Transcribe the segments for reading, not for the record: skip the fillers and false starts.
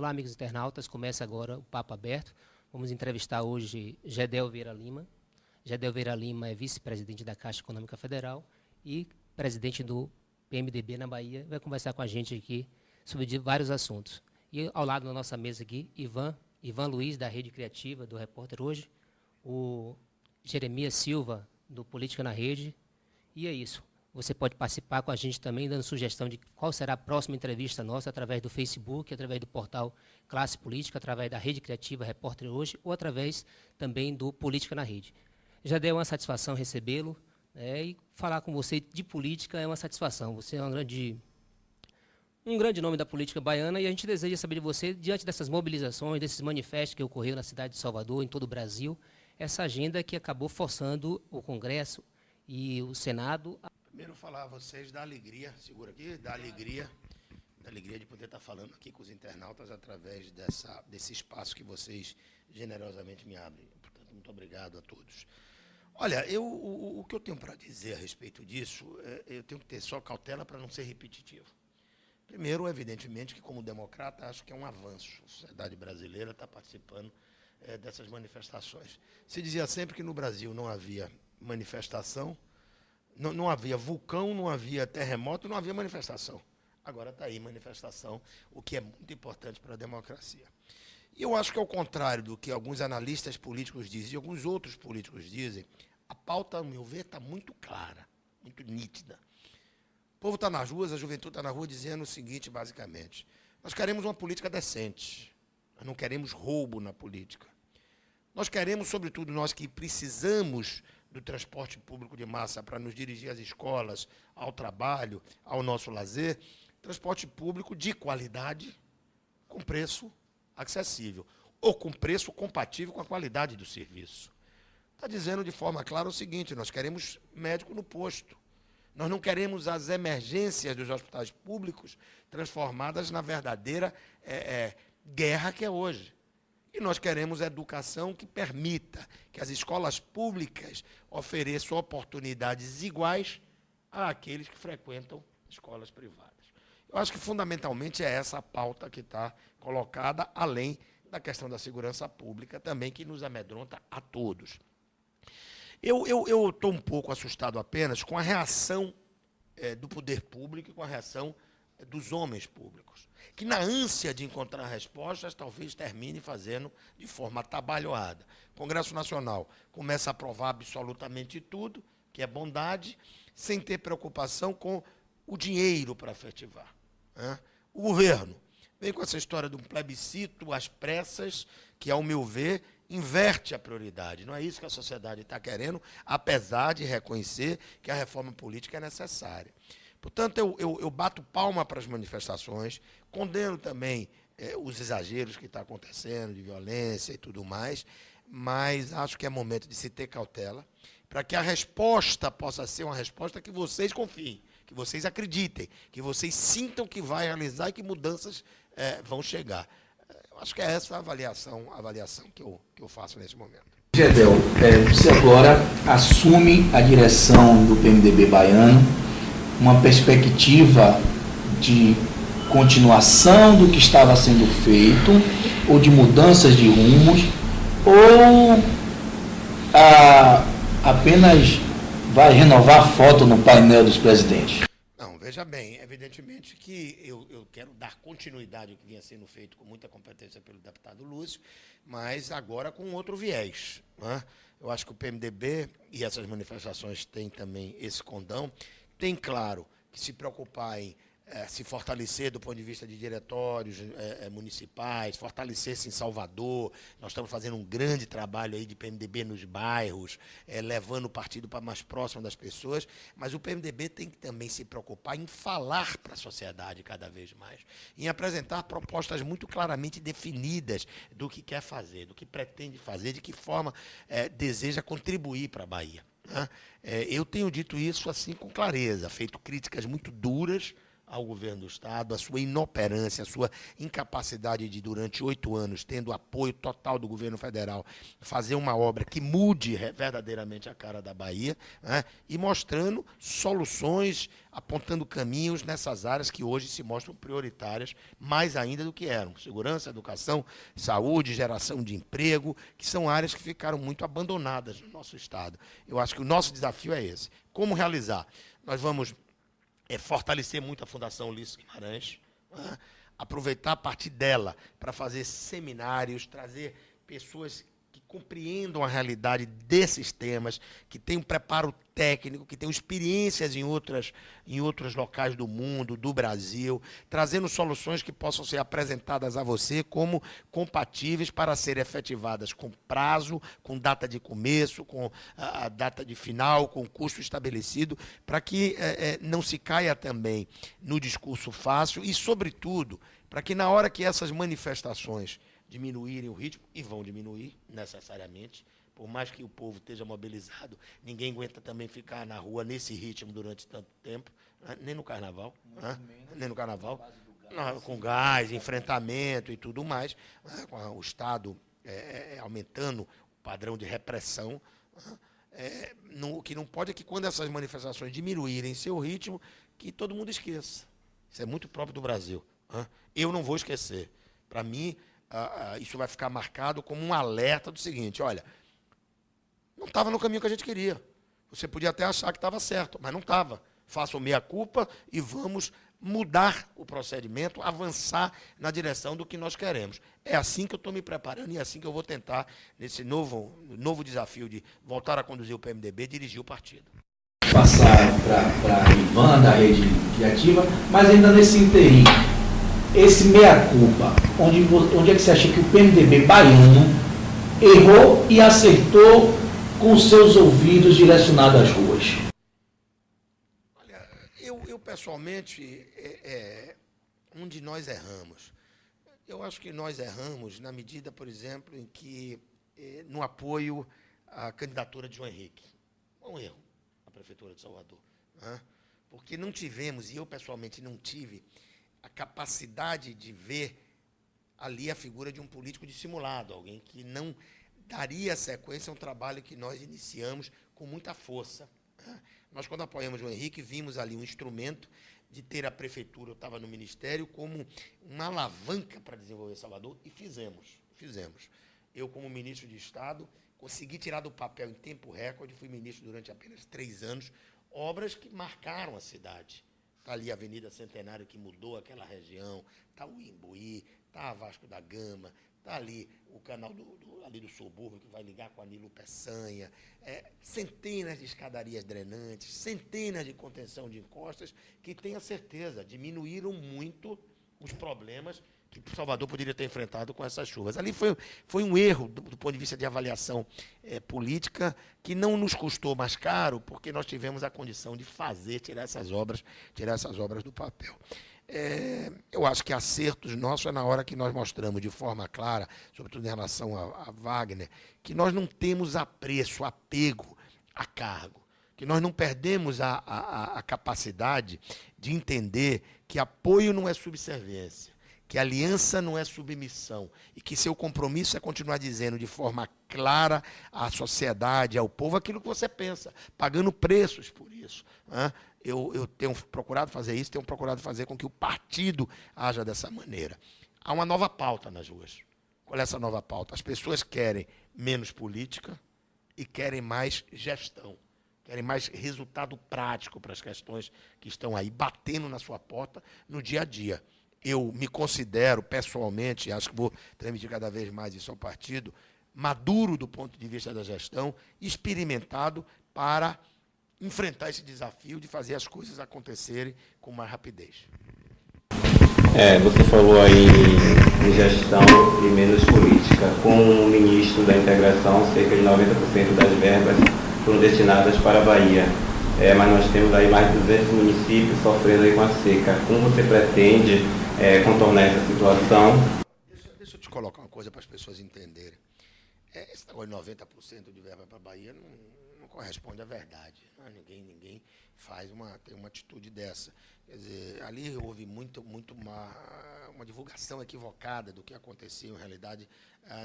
Olá, amigos internautas. Começa agora o Papo Aberto. Vamos entrevistar hoje Gedel Vieira Lima. Gedel Vieira Lima é vice-presidente da Caixa Econômica Federal e presidente do PMDB na Bahia. Vai conversar com a gente aqui sobre vários assuntos. E ao lado da nossa mesa aqui, Ivan Luiz, da Rede Criativa, do Repórter Hoje, o Jeremias Silva, do Política na Rede. E é isso. Você pode participar com a gente também, dando sugestão de qual será a próxima entrevista nossa, através do Facebook, através do portal Classe Política, através da Rede Criativa Repórter Hoje, ou através também do Política na Rede. Já deu uma satisfação recebê-lo, e falar com você de política é uma satisfação. Você é um grande nome da política baiana, e a gente deseja saber de você, diante dessas mobilizações, desses manifestos que ocorreram na cidade de Salvador, em todo o Brasil, essa agenda que acabou forçando o Congresso e o Senado. Primeiro falar a vocês da alegria, segura aqui, da alegria de poder estar falando aqui com os internautas através desse espaço que vocês generosamente me abrem. Portanto, muito obrigado a todos. Olha, o que eu tenho para dizer a respeito disso, eu tenho que ter só cautela para não ser repetitivo. Primeiro, evidentemente, que como democrata, acho que é um avanço. A sociedade brasileira está participando dessas manifestações. Se dizia sempre que no Brasil não havia manifestação, não havia vulcão, não havia terremoto, não havia manifestação. Agora está aí manifestação, o que é muito importante para a democracia. E eu acho que, ao contrário do que alguns analistas políticos dizem e alguns outros políticos dizem, a pauta, ao meu ver, está muito clara, muito nítida. O povo está nas ruas, a juventude está na rua dizendo o seguinte, basicamente: nós queremos uma política decente, nós não queremos roubo na política. Nós queremos, sobretudo nós que precisamos do transporte público de massa para nos dirigir às escolas, ao trabalho, ao nosso lazer, transporte público de qualidade, com preço acessível, ou com preço compatível com a qualidade do serviço. Está dizendo de forma clara o seguinte: nós queremos médico no posto. Nós não queremos as emergências dos hospitais públicos transformadas na verdadeira guerra que é hoje. E nós queremos educação que permita que as escolas públicas ofereçam oportunidades iguais àqueles que frequentam escolas privadas. Eu acho que, fundamentalmente, é essa a pauta que está colocada, além da questão da segurança pública também, que nos amedronta a todos. Eu estou um pouco assustado apenas com a reação do poder público e com a reação dos homens públicos, que, na ânsia de encontrar respostas, talvez termine fazendo de forma atabalhoada. O Congresso Nacional começa a aprovar absolutamente tudo, que é bondade, sem ter preocupação com o dinheiro para efetivar. O governo vem com essa história de um plebiscito às pressas, que, ao meu ver, inverte a prioridade. Não é isso que a sociedade está querendo, apesar de reconhecer que a reforma política é necessária. Portanto, eu bato palma para as manifestações, condeno também os exageros que estão acontecendo, de violência e tudo mais, mas acho que é momento de se ter cautela, para que a resposta possa ser uma resposta que vocês confiem, que vocês acreditem, que vocês sintam que vai realizar e que mudanças vão chegar. Eu acho que é essa a avaliação que eu faço nesse momento. Gedel, você agora assume a direção do PMDB baiano, uma perspectiva de continuação do que estava sendo feito, ou de mudanças de rumos, ou apenas vai renovar a foto no painel dos presidentes? Não, veja bem, evidentemente que eu quero dar continuidade ao que vinha sendo feito com muita competência pelo deputado Lúcio, mas agora com outro viés. Eu acho que o PMDB, e essas manifestações têm também esse condão, tem, claro, que se preocupar em se fortalecer do ponto de vista de diretórios municipais, fortalecer-se em Salvador. Nós estamos fazendo um grande trabalho aí de PMDB nos bairros, levando o partido para mais próximo das pessoas, mas o PMDB tem que também se preocupar em falar para a sociedade cada vez mais, em apresentar propostas muito claramente definidas do que quer fazer, do que pretende fazer, de que forma deseja contribuir para a Bahia. Eu tenho dito isso assim com clareza, feito críticas muito duras ao governo do Estado, a sua inoperância, a sua incapacidade de, durante 8 anos, tendo apoio total do governo federal, fazer uma obra que mude verdadeiramente a cara da Bahia, né, e mostrando soluções, apontando caminhos nessas áreas que hoje se mostram prioritárias, mais ainda do que eram. Segurança, educação, saúde, geração de emprego, que são áreas que ficaram muito abandonadas no nosso Estado. Eu acho que o nosso desafio é esse. Como realizar? Nós vamos fortalecer muito a Fundação Ulisses Guimarães, né? Aproveitar a partir dela para fazer seminários, trazer pessoas que compreendam a realidade desses temas, que tenham preparo técnico, que tenham experiências em outros locais do mundo, do Brasil, trazendo soluções que possam ser apresentadas a você como compatíveis para serem efetivadas com prazo, com data de começo, com a data de final, com custo estabelecido, para que não se caia também no discurso fácil e, sobretudo, para que na hora que essas manifestações diminuírem o ritmo, e vão diminuir necessariamente, por mais que o povo esteja mobilizado, ninguém aguenta também ficar na rua nesse ritmo durante tanto tempo, né? Nem no carnaval, né? Nem no carnaval, com gás, enfrentamento e tudo mais, né? Com o Estado aumentando o padrão de repressão, né? O que não pode é que quando essas manifestações diminuírem seu ritmo, que todo mundo esqueça. Isso é muito próprio do Brasil, né? Eu não vou esquecer. Para mim, isso vai ficar marcado como um alerta do seguinte: olha, não estava no caminho que a gente queria. Você podia até achar que estava certo, mas não estava. Faça o meia-culpa e vamos mudar o procedimento, avançar na direção do que nós queremos. É assim que eu estou me preparando e é assim que eu vou tentar, nesse novo desafio de voltar a conduzir o PMDB, dirigir o partido. Passar para a Ivan, da Rede Criativa, mas ainda nesse interim, esse meia-culpa, onde é que você acha que o PMDB baiano errou e acertou com seus ouvidos direcionados às ruas? Olha, eu pessoalmente, onde nós erramos? Eu acho que nós erramos na medida, por exemplo, em que, no apoio à candidatura de João Henrique. Um erro, a Prefeitura de Salvador, né? Porque não tivemos, e eu pessoalmente não tive, a capacidade de ver ali a figura de um político dissimulado, alguém que não daria sequência a um trabalho que nós iniciamos com muita força, né? Nós, quando apoiamos o Henrique, vimos ali um instrumento de ter a prefeitura, eu estava no ministério, como uma alavanca para desenvolver Salvador, e fizemos. Eu, como ministro de Estado, consegui tirar do papel em tempo recorde, fui ministro durante apenas 3 anos, obras que marcaram a cidade. Está ali a Avenida Centenário, que mudou aquela região, está o Imbuí, está a Vasco da Gama, está ali o canal ali do subúrbio, que vai ligar com a Nilo Peçanha, centenas de escadarias drenantes, centenas de contenção de encostas, que, tenha certeza, diminuíram muito os problemas que Salvador poderia ter enfrentado com essas chuvas. Ali foi um erro do ponto de vista de avaliação política, que não nos custou mais caro, porque nós tivemos a condição de tirar essas obras do papel. Eu acho que acertos nossos é na hora que nós mostramos de forma clara, sobretudo em relação a Wagner, que nós não temos apreço, apego a cargo, que nós não perdemos a capacidade de entender que apoio não é subserviência, que aliança não é submissão, e que seu compromisso é continuar dizendo de forma clara à sociedade, ao povo, aquilo que você pensa, pagando preços por isso, né? Eu tenho procurado fazer isso, tenho procurado fazer com que o partido haja dessa maneira. Há uma nova pauta nas ruas. Qual é essa nova pauta? As pessoas querem menos política e querem mais gestão, querem mais resultado prático para as questões que estão aí batendo na sua porta no dia a dia. Eu me considero, pessoalmente, acho que vou transmitir cada vez mais isso ao partido, maduro do ponto de vista da gestão, experimentado para enfrentar esse desafio de fazer as coisas acontecerem com mais rapidez. Você falou aí em gestão e menos política. Com o ministro da Integração, cerca de 90% das verbas foram destinadas para a Bahia. Mas nós temos aí mais de 200 municípios sofrendo aí com a seca. Como você pretende contornar essa situação? Deixa eu te colocar uma coisa para as pessoas entenderem. Esse negócio de 90% de verba para a Bahia não corresponde à verdade. Ninguém tem uma atitude dessa. Quer dizer, ali houve muito uma divulgação equivocada do que acontecia, em realidade,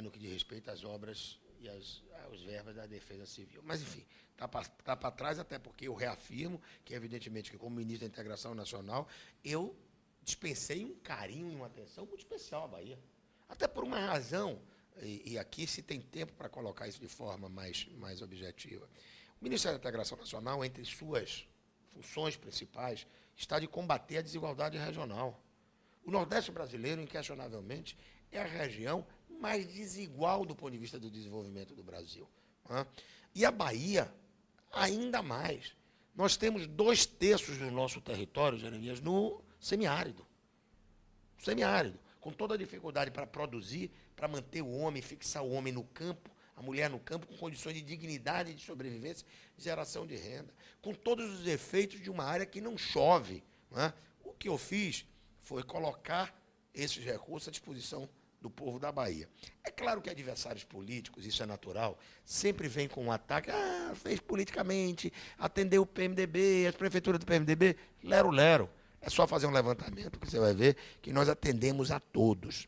no que diz respeito às obras e aos verbas da Defesa Civil. Mas, enfim, está para trás, até porque eu reafirmo que, evidentemente, que como ministro da Integração Nacional, eu dispensei um carinho e uma atenção muito especial à Bahia. Até por uma razão, e aqui se tem tempo para colocar isso de forma mais objetiva. O Ministério da Integração Nacional, entre suas funções principais, está de combater a desigualdade regional. O Nordeste brasileiro, inquestionavelmente, é a região mais desigual do ponto de vista do desenvolvimento do Brasil. E a Bahia, ainda mais. Nós temos 2/3 do nosso território, Jeremias, no semiárido. Semiárido, com toda a dificuldade para produzir, para manter o homem, fixar o homem no campo, a mulher no campo, com condições de dignidade, de sobrevivência, de geração de renda, com todos os efeitos de uma área que não chove. O que eu fiz foi colocar esses recursos à disposição do povo da Bahia. É claro que adversários políticos, isso é natural, sempre vêm com um ataque, fez politicamente, atendeu o PMDB, as prefeituras do PMDB, lero. É só fazer um levantamento que você vai ver que nós atendemos a todos.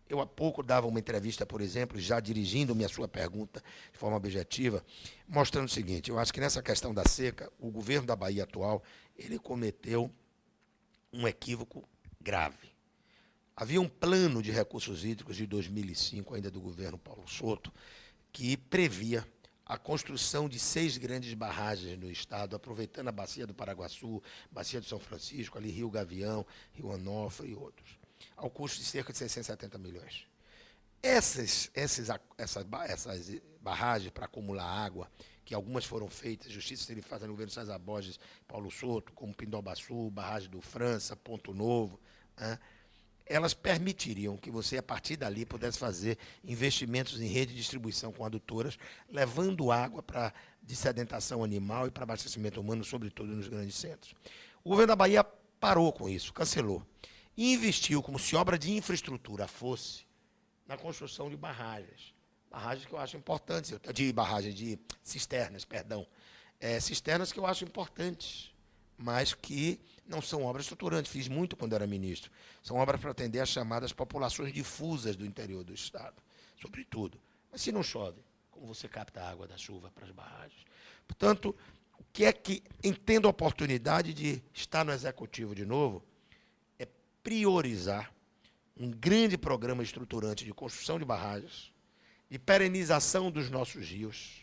Eu há pouco dava uma entrevista, por exemplo, já dirigindo-me a sua pergunta de forma objetiva, mostrando o seguinte: eu acho que nessa questão da seca, o governo da Bahia atual, ele cometeu um equívoco grave. Havia um plano de recursos hídricos de 2005, ainda do governo Paulo Souto, que previa a construção de 6 grandes barragens no estado, aproveitando a bacia do Paraguaçu, bacia do São Francisco, ali Rio Gavião, Rio Onofre e outros, ao custo de cerca de 670 milhões. Essas barragens para acumular água, que algumas foram feitas, Justiça Civil faz no governo César Borges, Paulo Souto, como Pindobaçu, barragem do França, Ponto Novo, elas permitiriam que você, a partir dali, pudesse fazer investimentos em rede de distribuição com adutoras, levando água para dessedentação animal e para abastecimento humano, sobretudo nos grandes centros. O governo da Bahia parou com isso, cancelou, e investiu, como se obra de infraestrutura fosse, na construção de barragens que eu acho importantes, de cisternas, cisternas que eu acho importantes, mas que não são obras estruturantes. Fiz muito quando era ministro. São obras para atender as chamadas populações difusas do interior do estado, sobretudo. Mas se não chove, como você capta a água da chuva para as barragens? Portanto, o que é que entendo a oportunidade de estar no Executivo de novo é priorizar um grande programa estruturante de construção de barragens, de perenização dos nossos rios,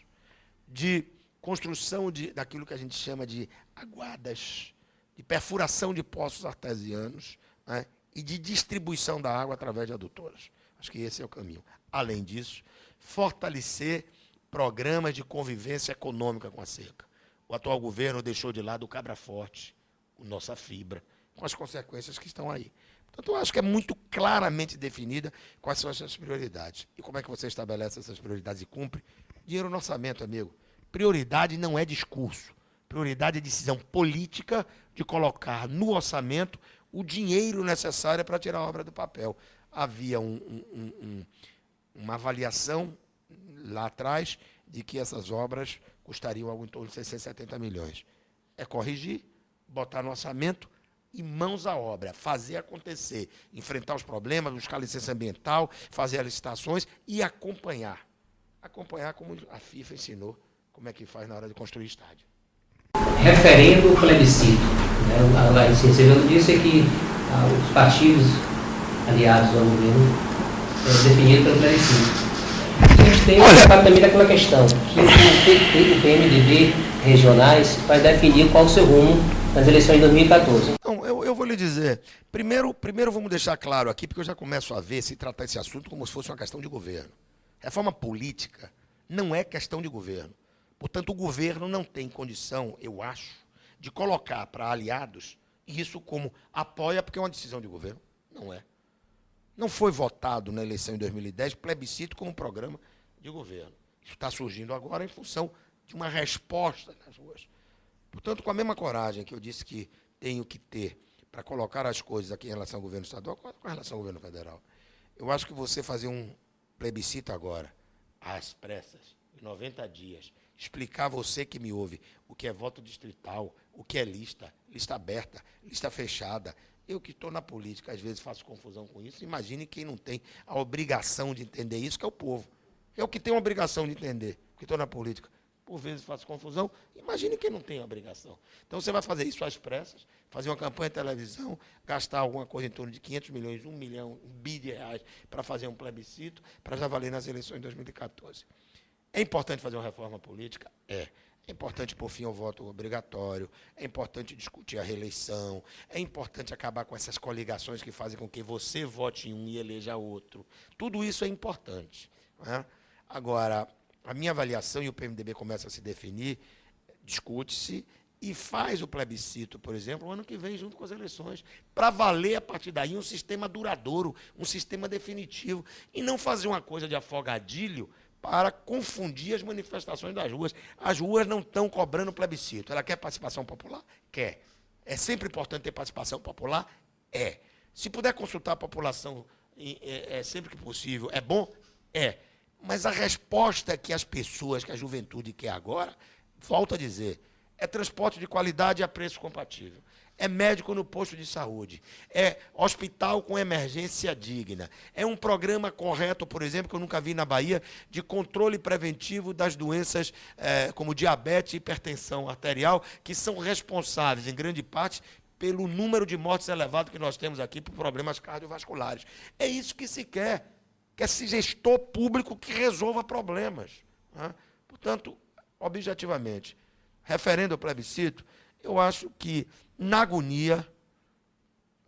de construção daquilo que a gente chama de aguadas, de perfuração de poços artesianos, e de distribuição da água através de adutoras. Acho que esse é o caminho. Além disso, fortalecer programas de convivência econômica com a seca. O atual governo deixou de lado o Cabra Forte, o Nossa Fibra, com as consequências que estão aí. Portanto, eu acho que é muito claramente definida quais são essas prioridades. E como é que você estabelece essas prioridades e cumpre? Dinheiro no orçamento, amigo. Prioridade não é discurso. Prioridade é decisão política de colocar no orçamento o dinheiro necessário para tirar a obra do papel. Havia uma avaliação lá atrás de que essas obras custariam algo em torno de 670 milhões. É corrigir, botar no orçamento e mãos à obra, fazer acontecer, enfrentar os problemas, buscar licença ambiental, fazer as licitações e acompanhar. Acompanhar como a FIFA ensinou, como é que faz na hora de construir estádio. Referendo plebiscito. A Larissa Severo disse que os partidos aliados ao governo definiram pelo plebiscito. A gente tem também daquela questão que o PMDB regionais vai definir qual o seu rumo nas eleições de 2014. Não, eu vou lhe dizer, primeiro vamos deixar claro aqui, porque eu já começo a ver se tratar esse assunto como se fosse uma questão de governo. Reforma política não é questão de governo. Portanto, o governo não tem condição, eu acho, de colocar para aliados isso como apoia porque é uma decisão de governo. Não é. Não foi votado na eleição em 2010 plebiscito como programa de governo. Isso está surgindo agora em função de uma resposta nas ruas. Portanto, com a mesma coragem que eu disse que tenho que ter para colocar as coisas aqui em relação ao governo estadual, com relação ao governo federal, eu acho que você fazer um plebiscito agora, às pressas, em 90 dias, explicar a você que me ouve o que é voto distrital, o que é lista aberta, lista fechada. Eu que estou na política, às vezes faço confusão com isso. Imagine quem não tem a obrigação de entender isso, que é o povo. É o que tem a obrigação de entender, que estou na política. Por vezes faço confusão, imagine quem não tem a obrigação. Então você vai fazer isso às pressas, fazer uma campanha de televisão, gastar alguma coisa em torno de 500 milhões, 1 milhão, 1 bi de reais para fazer um plebiscito, para já valer nas eleições de 2014. É importante fazer uma reforma política? É. É importante pôr fim ao voto obrigatório, é importante discutir a reeleição, é importante acabar com essas coligações que fazem com que você vote em um e eleja outro. Tudo isso é importante, né? Agora, a minha avaliação, e o PMDB começa a se definir, discute-se e faz o plebiscito, por exemplo, o ano que vem, junto com as eleições, para valer, a partir daí, um sistema duradouro, um sistema definitivo, e não fazer uma coisa de afogadilho para confundir as manifestações das ruas. As ruas não estão cobrando plebiscito. Ela quer participação popular? Quer. É sempre importante ter participação popular? É. Se puder consultar a população sempre que possível, é bom? É. Mas a resposta que as pessoas, que a juventude quer agora, volto a dizer, é transporte de qualidade a preço compatível. É médico no posto de saúde, é hospital com emergência digna, é um programa correto, por exemplo, que eu nunca vi na Bahia, de controle preventivo das doenças como diabetes e hipertensão arterial, que são responsáveis, em grande parte, pelo número de mortes elevado que nós temos aqui por problemas cardiovasculares. É isso que se quer. Quer-se gestor público que resolva problemas, né? Portanto, objetivamente, referendo ao plebiscito, eu acho que, na agonia,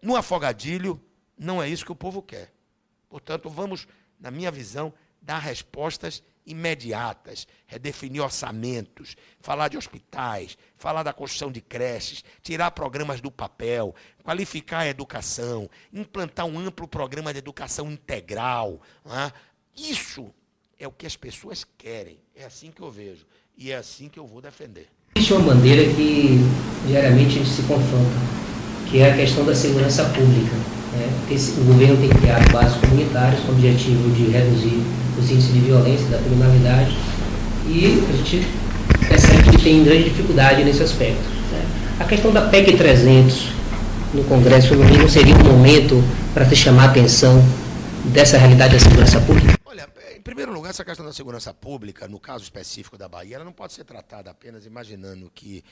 no afogadilho, não é isso que o povo quer. Portanto, vamos, na minha visão, dar respostas imediatas, redefinir orçamentos, falar de hospitais, falar da construção de creches, tirar programas do papel, qualificar a educação, implantar um amplo programa de educação integral, né? Isso é o que as pessoas querem. É assim que eu vejo. E é assim que eu vou defender. Existe uma bandeira que diariamente a gente se confronta, que é a questão da segurança pública, né? O governo tem criado bases comunitárias com o objetivo de reduzir os índices de violência, da criminalidade, e a gente percebe que tem grande dificuldade nesse aspecto, né? A questão da PEC 300 no Congresso Feminino não seria um momento para se chamar a atenção dessa realidade da segurança pública? Olha, em primeiro lugar, essa questão da segurança pública, no caso específico da Bahia, ela não pode ser tratada apenas imaginando que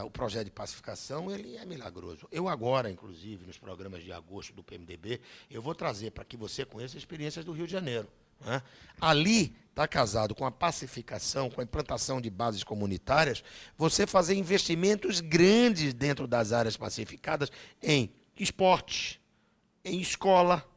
o projeto de pacificação ele é milagroso. Eu agora, inclusive, nos programas de agosto do PMDB, eu vou trazer para que você conheça experiências do Rio de Janeiro, né? Ali está casado com a pacificação, com a implantação de bases comunitárias, você fazer investimentos grandes dentro das áreas pacificadas em esporte, em escola,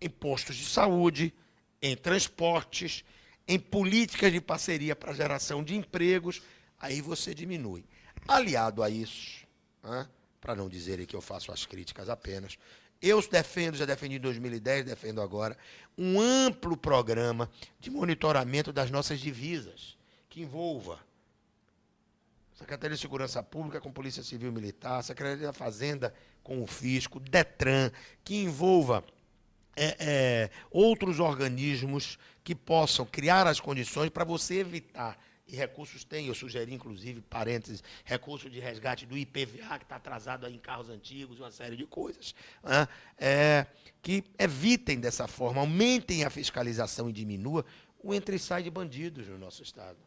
em postos de saúde, em transportes, em políticas de parceria para geração de empregos, aí você diminui. Aliado a isso, né, para não dizerem que eu faço as críticas apenas, eu defendo, já defendi em 2010, defendo agora, um amplo programa de monitoramento das nossas divisas, que envolva Secretaria de Segurança Pública com Polícia Civil e Militar, Secretaria da Fazenda com o Fisco, DETRAN, que envolva outros organismos que possam criar as condições para você evitar, e recursos tem, eu sugeri, inclusive, parênteses, recurso de resgate do IPVA, que está atrasado aí em carros antigos, uma série de coisas, né? Que evitem dessa forma, aumentem a fiscalização e diminua o entra e sai de bandidos no nosso Estado,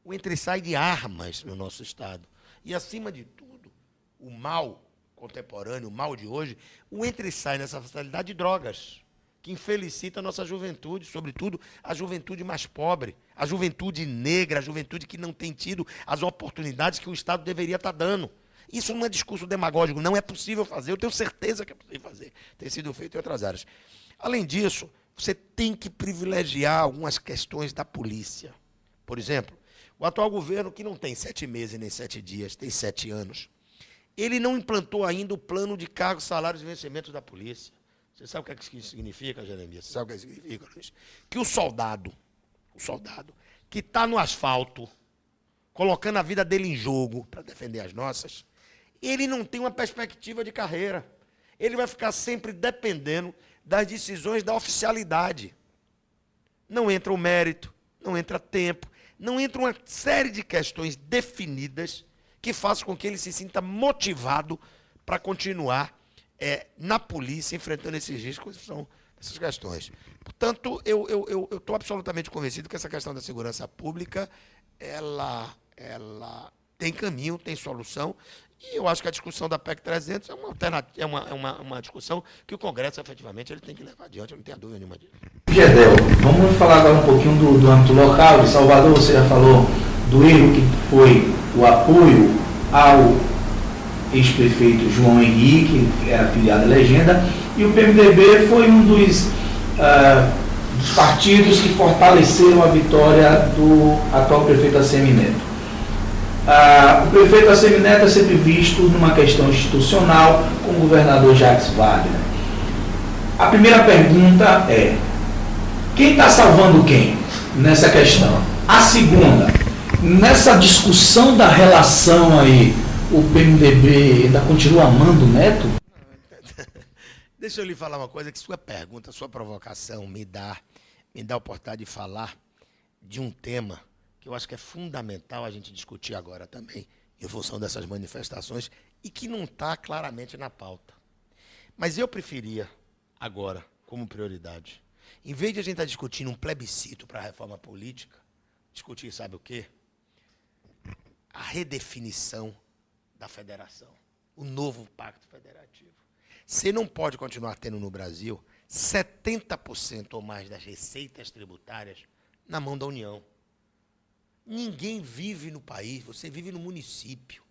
o entra e sai de armas no nosso Estado. E, acima de tudo, o mal contemporâneo, o mal de hoje, o entra e sai nessa facilidade de drogas, que infelicita a nossa juventude, sobretudo a juventude mais pobre, a juventude negra, a juventude que não tem tido as oportunidades que o Estado deveria estar dando. Isso não é discurso demagógico, não é possível fazer, eu tenho certeza que é possível fazer, tem sido feito em outras áreas. Além disso, você tem que privilegiar algumas questões da polícia. Por exemplo, o atual governo, que não tem 7 meses nem 7 dias, tem 7 anos, ele não implantou ainda o plano de cargos, salários e vencimentos da polícia. Você sabe o que isso significa, Jeremias? Você sabe o que isso significa, Luiz? Que o soldado que está no asfalto, colocando a vida dele em jogo para defender as nossas, ele não tem uma perspectiva de carreira. Ele vai ficar sempre dependendo das decisões da oficialidade. Não entra o mérito, não entra tempo. não entra uma série de questões definidas que façam com que ele se sinta motivado para continuar na polícia, enfrentando esses riscos, que são essas questões. Portanto, eu estou absolutamente convencido que essa questão da segurança pública, ela tem caminho, tem solução, e eu acho que a discussão da PEC 300 é uma alternativa, uma discussão que o Congresso, efetivamente, ele tem que levar adiante, eu não tenho dúvida nenhuma disso. Gedel, vamos falar agora um pouquinho do âmbito local. De Salvador, você já falou do erro que foi o apoio ao ex-prefeito João Henrique, que era filiado à legenda, e o PMDB foi um dos partidos que fortaleceram a vitória do atual prefeito Assemineto. O prefeito Assemineto é sempre visto numa questão institucional com o governador Jacques Wagner. A primeira pergunta é: quem está salvando quem nessa questão? A segunda, nessa discussão da relação aí, o PMDB ainda continua amando o Neto? Deixa eu lhe falar uma coisa, que sua pergunta, sua provocação me dá a oportunidade de falar de um tema que eu acho que é fundamental a gente discutir agora também, em função dessas manifestações, e que não está claramente na pauta. Mas eu preferia, agora, como prioridade, em vez de a gente estar discutindo um plebiscito para a reforma política, discutir, sabe o quê? A redefinição da federação, o novo pacto federativo. Você não pode continuar tendo no Brasil 70% ou mais das receitas tributárias na mão da União. Ninguém vive no país, você vive no município,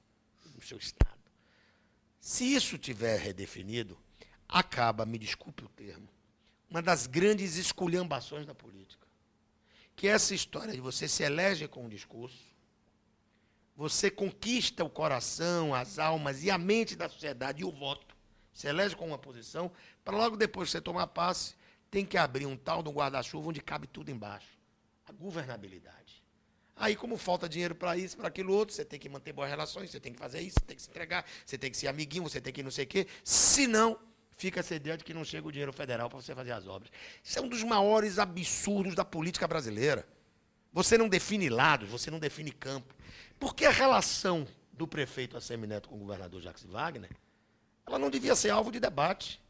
no seu estado. Se isso tiver redefinido, acaba, me desculpe o termo, uma das grandes esculhambações da política, que é essa história de você se elege com um discurso, você conquista o coração, as almas e a mente da sociedade e o voto. Se elege com uma posição, para logo depois que você tomar posse, tem que abrir um tal de um guarda-chuva onde cabe tudo embaixo. A governabilidade. Aí, como falta dinheiro para isso, para aquilo outro, você tem que manter boas relações, você tem que fazer isso, você tem que se entregar, você tem que ser amiguinho, você tem que não sei o quê. Senão, fica sediante que não chega o dinheiro federal para você fazer as obras. Isso é um dos maiores absurdos da política brasileira. Você não define lados, você não define campo. Porque a relação do prefeito Assemineto com o governador Jacques Wagner, ela não devia ser alvo de debate.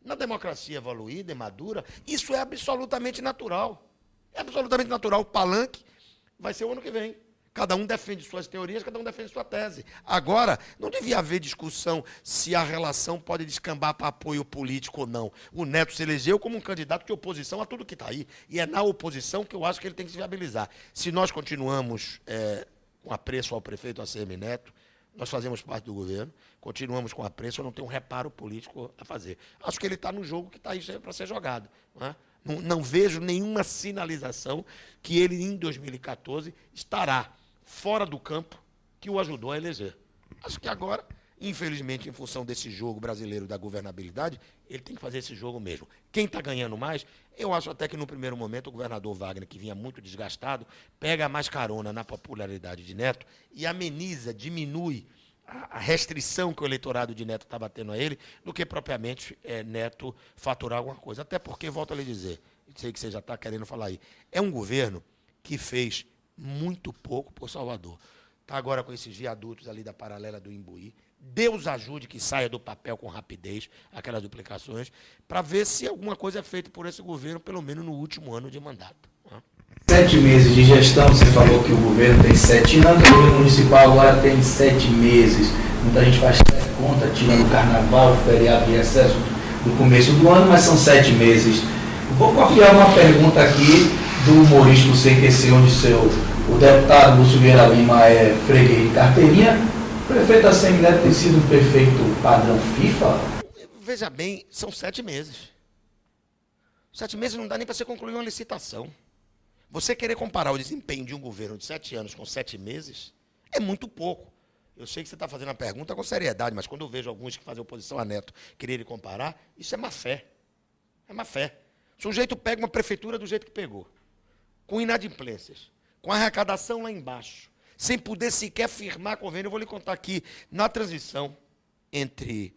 Na democracia evoluída e madura, isso é absolutamente natural. É absolutamente natural. O palanque vai ser o ano que vem. Cada um defende suas teorias, cada um defende sua tese. Agora, não devia haver discussão se a relação pode descambar para apoio político ou não. O Neto se elegeu como um candidato de oposição a tudo que está aí. E é na oposição que eu acho que ele tem que se viabilizar. Se nós continuamos com apreço ao prefeito ACM Neto, nós fazemos parte do governo, continuamos com apreço, eu não tenho um reparo político a fazer. Acho que ele está no jogo que está aí para ser jogado. Não é? Não vejo nenhuma sinalização que ele, em 2014, estará fora do campo que o ajudou a eleger. Acho que agora, infelizmente, em função desse jogo brasileiro da governabilidade, ele tem que fazer esse jogo mesmo. Quem está ganhando mais, eu acho até que no primeiro momento o governador Wagner, que vinha muito desgastado, pega mais carona na popularidade de Neto e ameniza, diminui a restrição que o eleitorado de Neto está batendo a ele, do que propriamente Neto faturar alguma coisa. Até porque, volto a lhe dizer, sei que você já está querendo falar aí, é um governo que fez muito pouco por Salvador. Está agora com esses viadutos ali da paralela do Imbuí. Deus ajude que saia do papel com rapidez aquelas duplicações, para ver se alguma coisa é feita por esse governo, pelo menos no último ano de mandato. 7 meses de gestão, você falou que o governo tem 7 anos, o governo municipal agora tem 7 meses. Muita gente faz conta, tirando o carnaval, o feriado de excesso do começo do ano, mas são 7 meses. Vou copiar uma pergunta aqui do humorístico CQC, onde o deputado Lúcio Vieira Lima é freguês de carteirinha. O prefeito ACM Neto tem sido um prefeito padrão FIFA? Veja bem, são 7 meses. 7 meses não dá nem para você concluir uma licitação. Você querer comparar o desempenho de um governo de 7 anos com 7 meses é muito pouco. Eu sei que você está fazendo a pergunta com seriedade, mas quando eu vejo alguns que fazem oposição a Neto quererem comparar, isso é má fé. É má fé. O sujeito pega uma prefeitura do jeito que pegou, com inadimplências, com arrecadação lá embaixo, sem poder sequer firmar convênio. Eu vou lhe contar aqui, na transição entre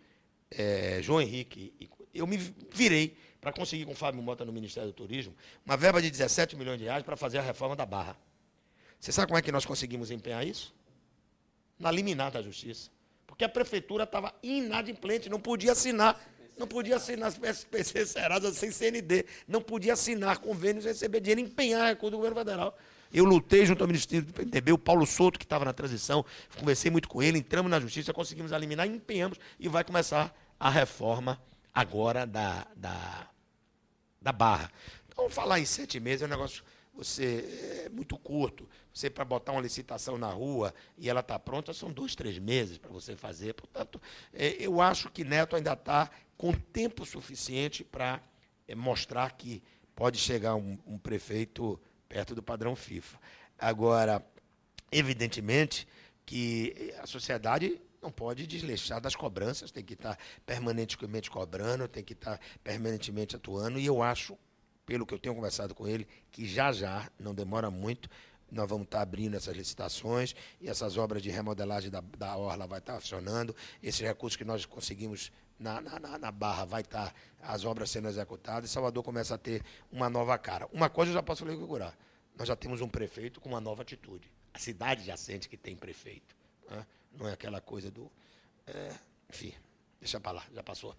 João Henrique e eu me virei para conseguir com o Fábio Mota no Ministério do Turismo uma verba de 17 milhões de reais para fazer a reforma da Barra. Você sabe como é que nós conseguimos empenhar isso? Na liminar da Justiça. Porque a prefeitura estava inadimplente, não podia assinar. Não podia assinar as PSPC Serasa sem CND. Não podia assinar convênios, receber dinheiro, empenhar recurso do governo federal. Eu lutei junto ao Ministério do PMDB, o Paulo Souto, que estava na transição, conversei muito com ele, entramos na Justiça, conseguimos eliminar, empenhamos, e vai começar a reforma agora da Barra. Então, falar em 7 meses é um negócio é muito curto. Você, para botar uma licitação na rua e ela está pronta, são 2, 3 meses para você fazer. Portanto, eu acho que Neto ainda está com tempo suficiente para mostrar que pode chegar um prefeito perto do padrão FIFA. Agora, evidentemente que a sociedade não pode desleixar das cobranças, tem que estar permanentemente cobrando, tem que estar permanentemente atuando, e eu acho, pelo que eu tenho conversado com ele, que já, não demora muito, nós vamos estar abrindo essas licitações, e essas obras de remodelagem da Orla vai estar funcionando, esses recursos que nós conseguimos na Barra vai estar as obras sendo executadas, e Salvador começa a ter uma nova cara. Uma coisa eu já posso lhe augurar, nós já temos um prefeito com uma nova atitude. A cidade já sente que tem prefeito, né? Não é aquela coisa do... enfim, deixa para lá, já passou.